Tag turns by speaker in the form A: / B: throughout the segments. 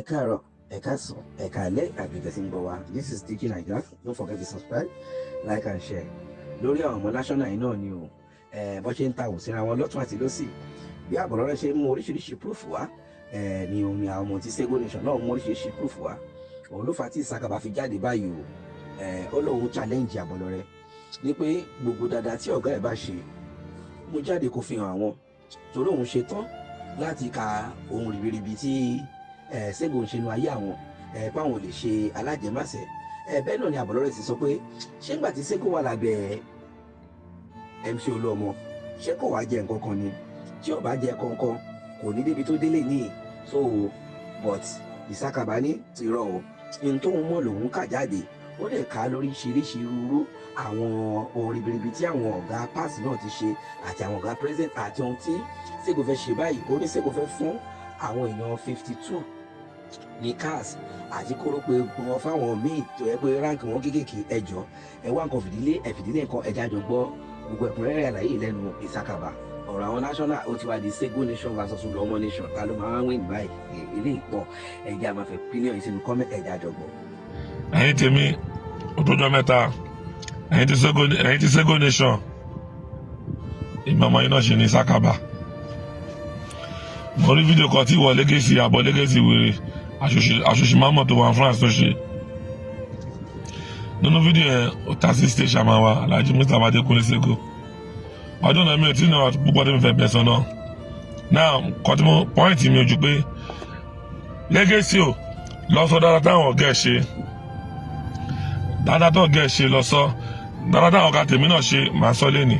A: káàárọ̀, ẹ káàsán, ẹ káalẹ́ àbí tẹ̀sí ń gbọ́ wa. This is Tiki Naija. Don't forget to subscribe, like and share. Lórí àwọn ọmọ national yìí náà ni o bó ṣe ń ta òsínra wọn lọ́tún àti lọ́sì bí Àbọ̀lọ́rẹ́ ṣe mú oríṣiríṣi proof wá ni omi àwọn ọmọ tí Sego Nation náà mú oríṣiríṣi proof wá. Òun ló fà tí Ìsàkàbà fi jáde báyìí o ó lóun challenge Àbọ̀lọ́rẹ́ ní pé gbogbo dáadáa tí ọ̀gá ẹ̀ bá ṣe mú jáde kó fi hàn àwọn torí òun ṣe tán láti ka ohun ribiribi tí Sego ń ṣe nu ayé àwọn báwọn lè ṣe alájẹmásẹ̀ bẹ́ẹ̀ náà ni Àbọ̀lọ́rẹ́ ti sọ pé ṣé ńgbà tí Sego wà lábẹ́ MC Olúọmọ ṣé kò wá jẹ nǹkan kan ni tí ò bá jẹ kankan kò ní débi tó délé ní so but Ìsàkàbà ní tìrọ o ní tóun mọ̀ lòun kà jáde ó lè ká lóríṣiríṣi irú àwọn ohun ribiribi tí àwọn ọ̀gá pass náà ti ṣe àti àwọn ọ̀gá president àti ohun tí Sego fẹ́ ṣe báyìí ó ní Sego fẹ́ fún àwọn èèyàn 52 ní cars àti kóró pé wọn fáwọn míì tó yẹ pé ránkì wọn kéékèèké ẹjọ ẹ wá nǹkan fìdílé nǹkan ẹja jọ gbọ́ gbogbo ẹ̀kúnrẹ́rẹ́ àlàyé lẹ́nu Ìsàkàbà ọ̀rọ̀ àwọn national ó ti wá di Sego Nation versus Olúọmọ Nation ta ló máa ń win báyìí ilé ìpọ̀ ẹja máa fẹ́ opinion yìí sínú comment ẹja jọ gbọ́.
B: ẹ̀yin tèmi òtòjọ́ mẹ́ta ẹ̀yin ti Sego Nation ìmọ̀mọ́ yìí náà ṣe ní Ìsàkàbà mo rí fídíò kan tí ìwọ Legacy àbọ̀ Legacy wèrè àṣòṣì mámọ̀ tó wà France tó ṣe nínú fídíò yẹn ó ta sí stage àmà wa Alhaji Mustapha Adékúnlé Sego ọdún náà mi ò tí náà púpọ̀ tó mi fẹ́ bẹ̀ sọ náà náà kọ́tí mo pọ́ìntì mi ojú pé Legacy ò lọ sọ dáadáa táwọn ọ̀gá ẹ̀ ṣe dáadáa tó ọ̀gá ẹ̀ ṣe lọ sọ dáadáa táwọn ọ̀gá tèmi náà ṣe màá sọ lẹ́nìí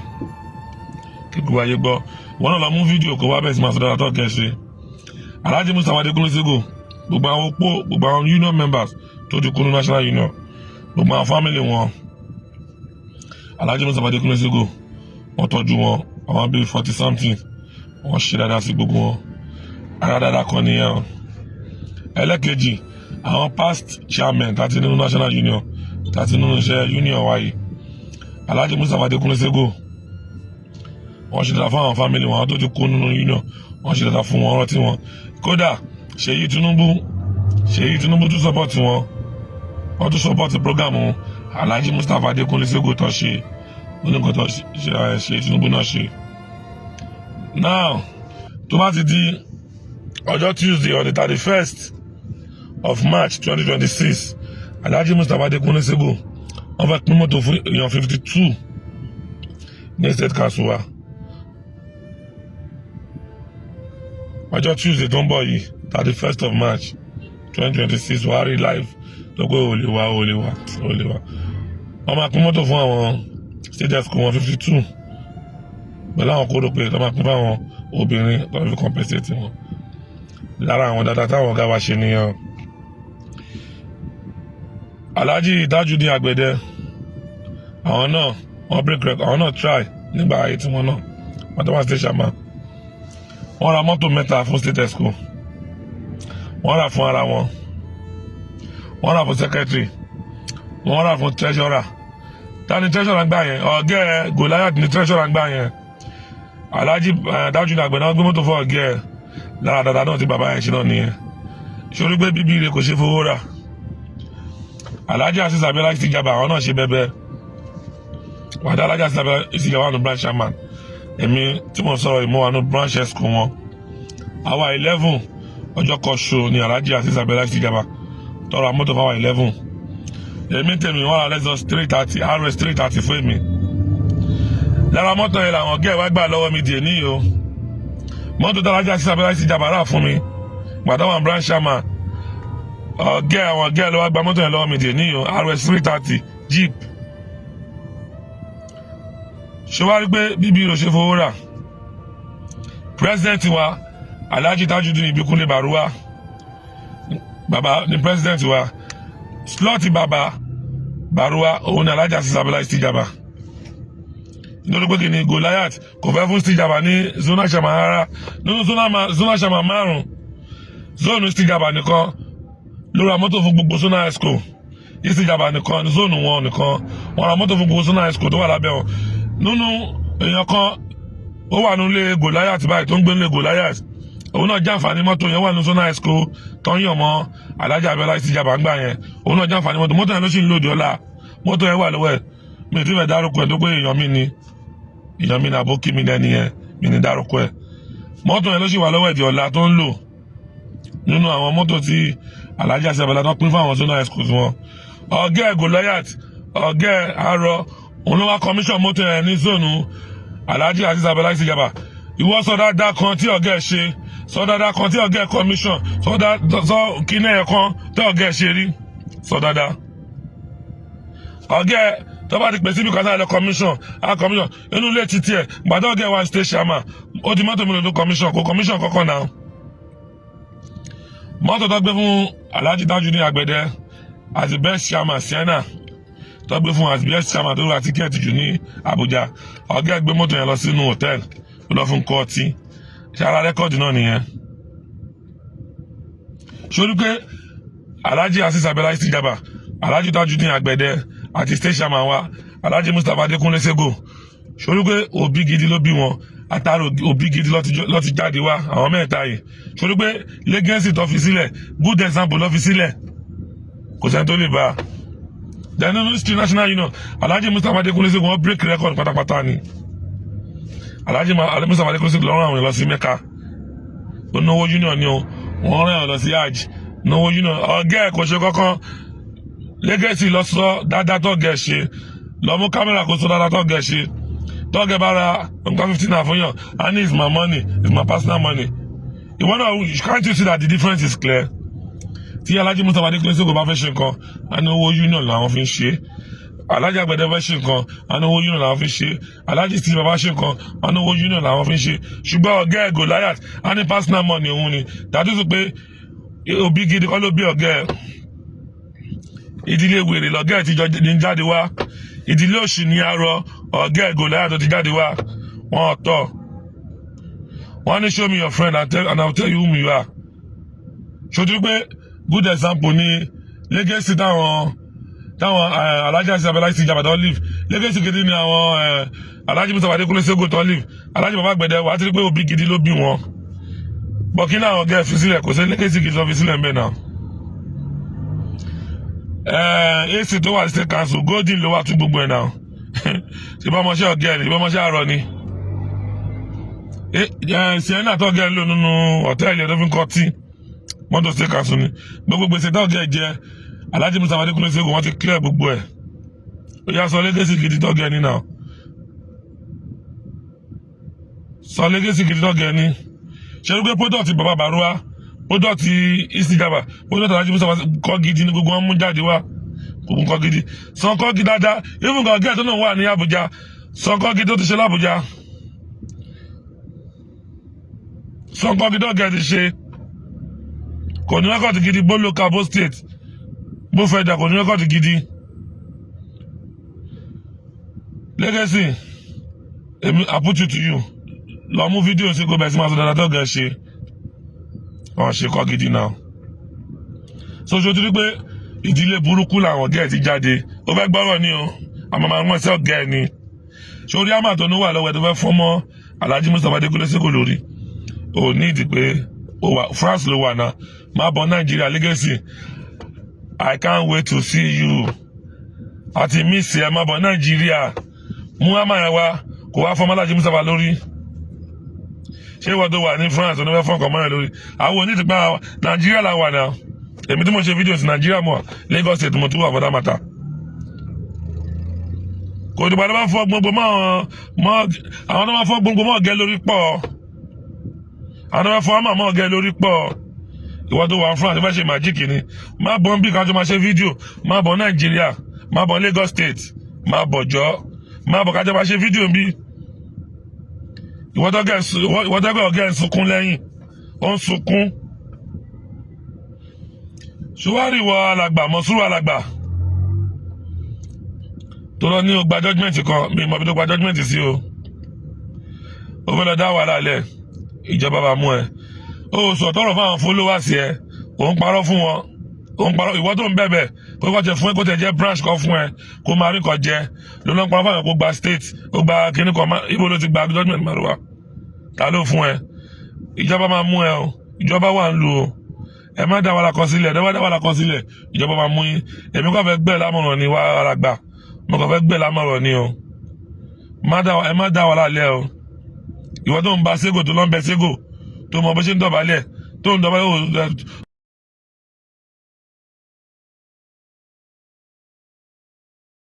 B: kí gbogbo ayé gbọ́ wọn náà lọ mú fídíò kó wá bẹ́ẹ̀ sí máa sọ dáadáa tó ọ̀gá ẹ̀ ṣe Alhaji Mustapha Adékúnlé Sego gbogbo àwọn opó gbogbo àwọn union members tó ti kú ní national union gbogbo àwọn family wọn Alhaji Mustapha Adékúnlé Sego wọ́n tọ́jú wọn àwọn bíi 40 something wọ́n ṣe dáadáa sí gbogbo wọn ara dáadáa kan nìyẹn ẹlẹ́kejì àwọn past chairman tàti nínú national union tàti nínú iṣẹ́ union wáyé Alhaji Mustapha Adékúnlé Sego wọ́n ṣe dáadáa fún àwọn family wọn àwọn tó ti kú nínú union wọ́n ṣe dáadáa fún wọn rántí wọn kódà Ṣèyí Tinubu tún support wọn wọ́n tún support program Alhaji Mustapha Adékúnlé Sego tó ṣe oníkan tó ṣe Tinubu náà ṣe. Now tó bá ti di ọjọ́ Tuesday on the 31st of March 2026 Alhaji Mustapha Adékúnlé Sego wọ́n fẹ́ pín mọ́tò fún èèyàn 52 ní state council wa ọjọ́ Tuesday tó ń bọ̀ yìí 31st of March 2026 wàá rí live tó pé ó lè wá wọ́n máa pín mọ́tò fún àwọn state esco wọn 52 pẹ̀lú àwọn kódò pé tó máa pín fún àwọn obìnrin tó fi compensate wọn lára àwọn dáadáa táwọn ọ̀gá wa ṣe nìyẹn. Alhaji Tajudeen Agbede àwọn náà wọ́n break record àwọn náà try nígbà ayé tí wọ́n náà wọ́n tó wá state chairman wọ́n ra mọ́tò mẹ́ta fún state esco wọ́n rà fún ara wọn wọ́n rà fún secretary wọ́n rà fún treasurer tani treasurer gbà yẹn ọ̀gẹ́ Goliath ni treasurer gbà yẹn Alhaji Tajudeen Agbede náà gbé mọ́tò fún ọ̀gẹ́ lára dáadáa náà tí bàbá yẹn ṣe náà nìyẹn ṣorí pé bíbí rẹ̀ kò ṣe fowó rà Alhaji Azeez Abiola Ìsìjàbá àwọn náà ṣe bẹ́ẹ̀ wàdà Alhaji Azeez Abiola Ìsìjàbá wà ní branch chairman èmi tí mo sọ̀rọ̀ ìmọ̀ wà ní branch esco wọn àwa 11 ọjọ́ kan ṣo ni Alhaji Azeez Abiola Ìsìjàbá tọrọ àmọ́tò fáwọn 11 èmi tèmi wọ́n rà Lexus 330 RS 330 fún èmi lára mọ́tò yẹn làwọn gẹ́ẹ̀ wá gbà lọ́wọ́ mi dì ní o mọ́tò tó Alhaji Azeez Abiola Ìsìjàbá rà fún mi gbàdá wọn branch chairman àwọn gẹ́ẹ̀ ló wá gba mọ́tò yẹn lọ́wọ́ mi dì ní o RS 330 Jeep ṣe wá rí pé bíbí ló ṣe fowó rà president wa Alhaji Tajudeen Ibíkúnlé Bàrúwá bàbá ni president wa slot bàbá Bàrúwá òun ni Alhaji Azeez Abiola Ìsìjàbá nítorí pé kí ni Goliath kò fẹ́ fún Ìsìjàbá ní zona chairman rárá nínú zona chairman 5 zone Ìsìjàbá nìkan ló ra mọ́tò fún gbogbo zona esco Ìsìjàbá nìkan zone wọn nìkan wọ́n ra mọ́tò fún gbogbo zona esco tó wà lábẹ́ wọn nínú èèyàn kan ó wà nílé Goliath báyìí tó ń gbé nílé Goliath òun náà jàǹfààní mọ́tò yẹn wà ní Zona Exco tó ń yàn mọ́ Alhaji Abiola Ìsìjàmbá gbà yẹn òun náà jàǹfààní mọ́tò yẹn ló sì ń lòdì ọ̀la mọ́tò yẹn wà lọ́wọ́ ẹ̀ mi ì tí fẹ́ dárúkọ ẹ̀ tó pé èèyàn mi ni àbókí mi lẹ́ni yẹn mi ní dárúkọ ẹ̀ mọ́tò yẹn ló sì wà lọ́wọ́ ẹ̀ di ọ̀la tó ń lò nínú àwọn mọ́tò tí Alhaji Abiola tó pín fún àwọn Zona Exco wọn ọ̀gá ẹ̀ Goliath ọ̀gá ẹ̀ arọ òun ló wá kọmíṣọ̀n mọ́tò yẹn ní zónù Alhaji Abiola Ìsìjàmbá ìwọ sọ dáadáa kan tí ọ̀gá ẹ̀ ṣe sọ dáadáa kan tí ọ̀gá ẹ̀ kọmíṣọ̀n sọ kíní ẹ̀ kan tí ọ̀gá ẹ̀ ṣe rí sọ dáadáa ọ̀gá ẹ̀ tó bá ti pè síbi kan sáà kọmíṣọ̀n inú ilé títí ẹ̀ gbàdá ọ̀gá ẹ̀ wá state chairman ó ti mọ́tò mi lò tó kọmíṣọ̀n kò kọmíṣọ̀n kọ́kọ́ náà mọ́tò tó gbé fún Alhaji Tajudeen Agbede as the best chairman Sienna tó gbé fún as the best chairman tó ra tíkẹ́ẹ̀tì jù ní Abuja ọ̀gá ẹ̀ gbé mọ́tò yẹn lọ sínú hòtẹ́ẹ̀lì ó lọ fún kọ́ọ̀tì ṣe ara rẹ́kọ̀dì náà nìyẹn ṣorí pé Alhaji Abiola Ìsìjàmbá Alhaji Tajudeen Agbede àti state chairman wa Alhaji Mustapha Adekunle Sego ṣorí pé òbí gidi ló bí wọn àtàrà òbí gidi ló ti jáde wá àwọn mẹ́ta yìí ṣorí pé legacy tó fi sílẹ̀ good example ló fi sílẹ̀ kò sẹ́ni tó lè bá a then nínú history national union Alhaji Mustapha Adekunle Sego wọn break record pátápátá ni Alhaji Mustapha Adekunle Sego lọ́rùn àwọn lọ sí Mecca onáwó union ni o wọ́n rán àwọn lọ sí hajj onáwó union ọ̀gá ẹ̀ kò ṣe kankan legacy lọ sọ dáadáa tọ́gẹ̀ ṣe lọ mú kámẹ́rà kó sọ dáadáa tọ́gẹ̀ ṣe tọ́gẹ̀ bá ra nǹkan 15 naira fún yàn and it's my money it's my personal money ìwọ náà can't you see that the difference is clear tí Alhaji Mustapha Adekunle Sego bá fẹ́ ṣe nǹkan àní owó union làwọn fi ń ṣe Alhaji Agbede fẹ́ ṣe nǹkan àní owó union làwọn fi ń ṣe Alhaji Steve bá ṣe nǹkan àní owó union làwọn fi ń ṣe ṣùgbọ́n ọ̀gá ẹ̀ Goliath àní personal money òun ni dàtú sí pé òbí gidi kọ́ ló bí ọ̀gá ẹ̀ ìdílé wèrè lọ́gá ẹ̀ ti jáde wá ìdílé òṣì ní arọ ọ̀gá ẹ̀ Goliath tó ti jáde wá wọn ọ̀tọ̀ wọn ní show me your friend and I'll tell you whom you are ṣojú pé good example ni legacy táwọn Alhaji Abiola Ìsìjàmbá tó live legacy gidi ni àwọn Alhaji Mustapha Adekunle Sego tó live Alhaji Baba Agbede wà á ti rí pé òbí gidi ló bí wọn bọ̀kínà ọ̀gá ẹ̀ fi sílẹ̀ kò sí legacy gidi tó fi sílẹ̀ ń bẹ̀ náà. AC tó wà state council golden ló wà tún gbogbo ẹ̀ náà ṣe bá ọmọọṣẹ́ ọ̀gá ẹ̀ ní ṣe bá ọmọọṣẹ́ àárọ̀ ni Sienna tó ọ̀gá ẹ̀ lò nínú hòtẹ́ẹ̀lì ẹ̀dọ́fín kọ́tì mọ́tò state council ni gbogbo gbèsè tó ọ̀gá ẹ̀ jẹ Alhaji Mustapha Adekunle Sego wọ́n ti clear gbogbo ẹ̀ ó yá sọ legacy gidi tó ọ̀gá ẹ̀ ní náà sọ legacy gidi tó ọ̀gá ẹ̀ ní ṣe wípé product bàbá Bàrúwá product Ìsìjàmbá product Alhaji Mustapha kọ́ gidi ní gbogbo wọn mú jáde wá gbogbo nǹkan gidi sọ kọ́ gidi dáadáa even kan ọ̀gá ẹ̀ tó náà wà ní Abuja sọ kọ́ gidi tó ti ṣe l'Abuja sọ kọ́ gidi ọ̀gá ẹ̀ ti ṣe kò ní rẹ́kọ̀dì gidi bó local bó state bó federal kò ní rẹ́kọ̀dì gidi legacy èmi I put you to you lọ mú fídíò sí kó bẹ̀rẹ̀ sí máa sọ dáadáa tó ọ̀gá ẹ̀ ṣe wọ́n ṣe kọ́ gidi náà so ṣe o ti rí pé ìdílé burúkú làwọn ọ̀gá ẹ̀ ti jáde ó fẹ́ gbọ́rọ̀ ni o àmọ́ máa wọ́n sí ọ̀gá ẹ̀ ni ṣé orí àmà tó ní wà lọ́wọ́ ẹ̀ tó fẹ́ fọ́mọ́ Alhaji Mustapha Adekunle Sego lórí ò ní ìdí pé ó wà France ló wà náà máa bọ̀ Nàìjíríà legacy I can't wait to see you àti miss ẹ̀ máa bọ̀ Nàìjíríà mú àmà ẹ̀ wá kó wá fọ́mọ́ Alhaji Mustapha lórí ṣé ìwọ́n tó wà ní France tó ní fẹ́ fọ́nkàn mọ́ra lórí àwọn onítìpá Nàìjíríà là wà náà èmi tí mo ṣe fídíò sí Nàìjíríà mọ́ Lagos State mo tún wà fọ́dá màtà kò dìbò àdébà fọ́ gbogbo mọ́ àwọn tó máa fọ́ gbogbo mọ́ ọ̀gẹ́ lórí pọ̀ àwọn tó máa fọ́ àmà mọ́ ọ̀gẹ́ lórí pọ̀ ìwọ́n tó wà ní France fẹ́ ṣe màjíkì ni má bọ̀ bí kájọ máa ṣe fídíò má bọ̀ Nàìjíríà má bọ̀ Lagos State má bọ̀ jọ má bọ̀ kájọ máa ṣe fídíò bí ìwọ́dọ́gbẹ́ ọ̀gá ẹ̀ ń sunkún lẹ́yìn ó ń sunkún ṣùwárí wọ alàgbà Mọ̀súrù alàgbà tó lọ ní o gba judgement kan mi mọ̀ bí tó gba judgement sí o ó fẹ́ lọ dá wàhálà lẹ̀ ìjọba bá mú ẹ ó sọ tọrọ fáwọn followers ẹ ò ń parọ́ fún wọn ò ń parọ́ ìwọ tó ń bẹ̀bẹ̀ pé kó tẹ fún ẹ kó tẹ jẹ́ branch kan fún ẹ kó máa rí kan jẹ ló lọ́ ń parọ́ fáwọn kó gba state ó gba kíní kan ibo ló ti gba judgement mẹ́rù wa ta ló fún ẹ ìjọba máa mú ẹ o ìjọba wà ń lu o ẹ má dá wàhálà kan sílẹ̀ ẹ má dá wàhálà kan sílẹ̀ ìjọba máa mú yín èmi kò fẹ́ gbẹ́ lámọ̀ràn ni wàhálà gbà mo kò fẹ́ gbẹ́ lámọ̀ràn ni o ẹ má dá wàhálà lẹ̀ o ìwọ tó ń ba ségò tó lọ ń bẹ ségò tó mọ bó ṣe ń dọ̀bálẹ̀ tó ń dọ̀bálẹ̀